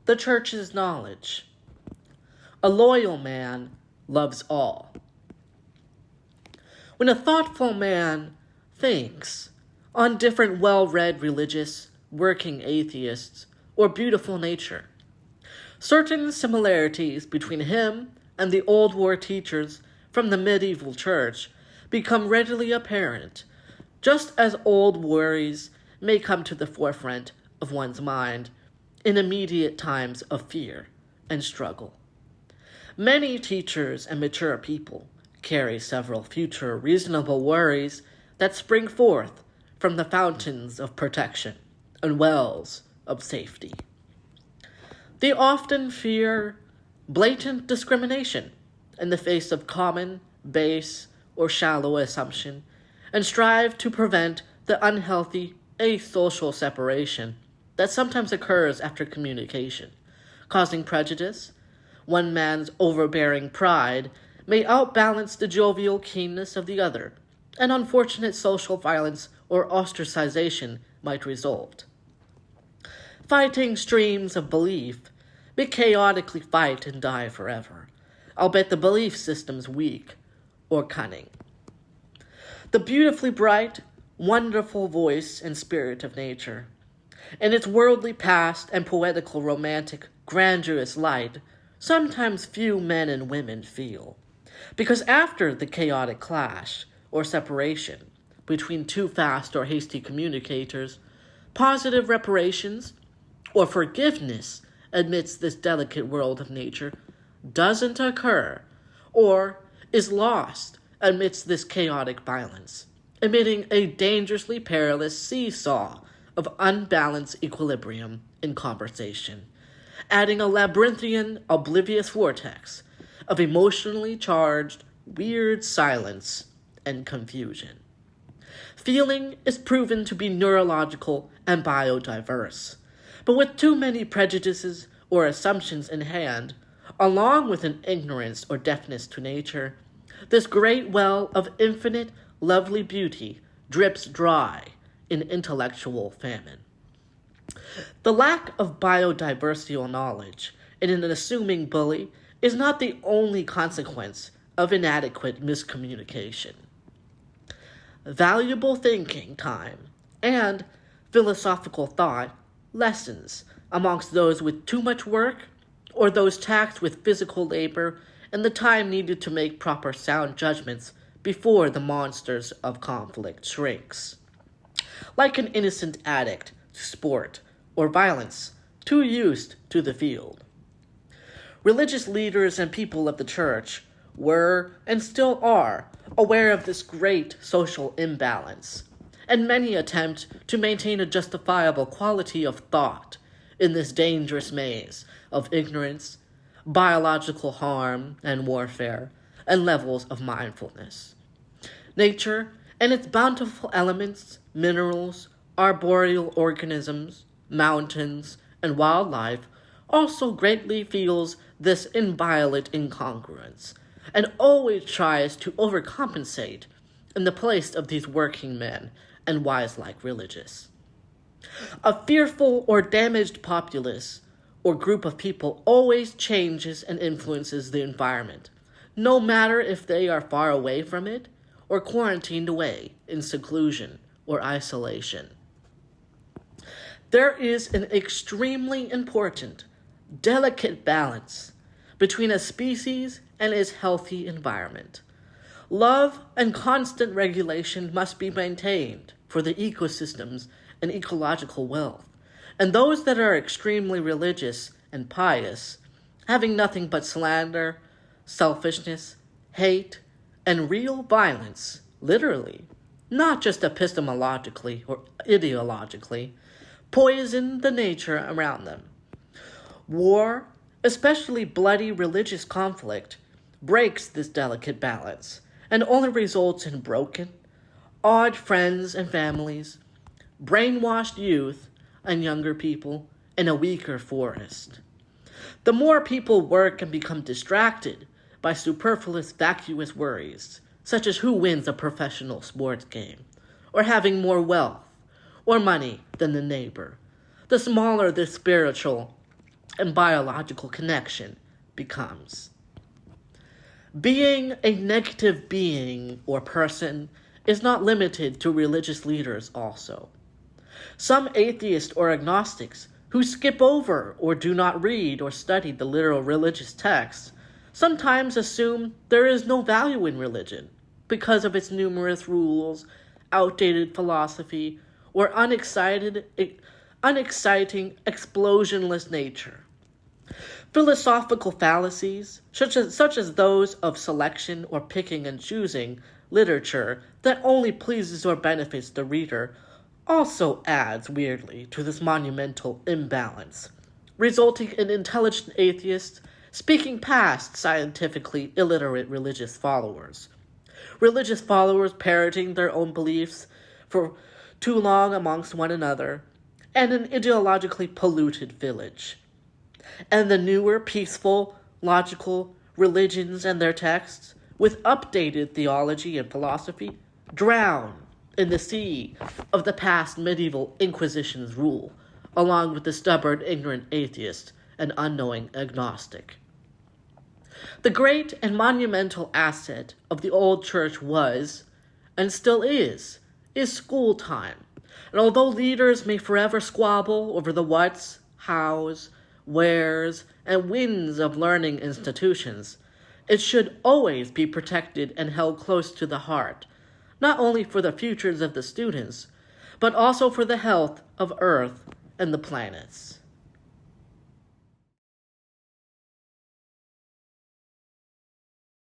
the church's knowledge. A loyal man loves all. When a thoughtful man thinks on different well-read religious, working atheists, or beautiful nature, certain similarities between him and the old war teachers from the medieval church become readily apparent, just as old worries may come to the forefront of one's mind in immediate times of fear and struggle. Many teachers and mature people carry several future reasonable worries that spring forth from the fountains of protection and wells of safety. They often fear blatant discrimination in the face of common, base, or shallow assumption, and strive to prevent the unhealthy asocial separation that sometimes occurs after communication, causing prejudice. One man's overbearing pride may outbalance the jovial keenness of the other, and unfortunate social violence or ostracization might result. Fighting streams of belief may chaotically fight and die forever, albeit the belief system's weak or cunning. The beautifully bright, wonderful voice and spirit of nature, in its worldly past and poetical romantic grandiose light, sometimes few men and women feel, because after the chaotic clash or separation between too fast or hasty communicators, positive reparations or forgiveness amidst this delicate world of nature doesn't occur, or is lost amidst this chaotic violence, emitting a dangerously perilous seesaw of unbalanced equilibrium in conversation, adding a labyrinthian, oblivious vortex of emotionally charged, weird silence and confusion. Feeling is proven to be neurological and biodiverse, but with too many prejudices or assumptions in hand, along with an ignorance or deafness to nature, this great well of infinite, lovely beauty drips dry in intellectual famine. The lack of biodiversity knowledge in an assuming bully is not the only consequence of inadequate miscommunication. Valuable thinking time and philosophical thought lessons amongst those with too much work or those taxed with physical labor and the time needed to make proper sound judgments before the monsters of conflict shrinks. Like an innocent addict to sport or violence, too used to the field. Religious leaders and people of the church were, and still are, aware of this great social imbalance, and many attempt to maintain a justifiable quality of thought in this dangerous maze of ignorance, biological harm and warfare, and levels of mindfulness. Nature and its bountiful elements, minerals, arboreal organisms, mountains, and wildlife also greatly feels this inviolate incongruence, and always tries to overcompensate in the place of these working men and wise-like religious. A fearful or damaged populace or group of people always changes and influences the environment, no matter if they are far away from it or quarantined away in seclusion or isolation. There is an extremely important, delicate balance between a species and its healthy environment. Love and constant regulation must be maintained for the ecosystems and ecological wealth, and those that are extremely religious and pious, having nothing but slander, selfishness, hate, and real violence, literally, not just epistemologically or ideologically, poison the nature around them. War, especially bloody religious conflict, breaks this delicate balance and only results in broken, odd friends and families, brainwashed youth and younger people, and a weaker forest. The more people work and become distracted by superfluous, vacuous worries, such as who wins a professional sports game, or having more wealth or money than the neighbor, the smaller the spiritual and biological connection becomes. Being a negative being or person is not limited to religious leaders also. Some atheists or agnostics who skip over or do not read or study the literal religious texts sometimes assume there is no value in religion because of its numerous rules, outdated philosophy, or unexciting, explosionless nature. Philosophical fallacies, such as those of selection or picking and choosing literature that only pleases or benefits the reader, also adds weirdly to this monumental imbalance, resulting in intelligent atheists speaking past scientifically illiterate religious followers parroting their own beliefs for too long amongst one another, and an ideologically polluted village. And the newer, peaceful, logical religions and their texts, with updated theology and philosophy, drown in the sea of the past medieval Inquisition's rule, along with the stubborn, ignorant atheist and unknowing agnostic. The great and monumental asset of the old church was, and still is school time. And although leaders may forever squabble over the whats, hows, wheres, and whens of learning institutions, it should always be protected and held close to the heart, not only for the futures of the students, but also for the health of Earth and the planets.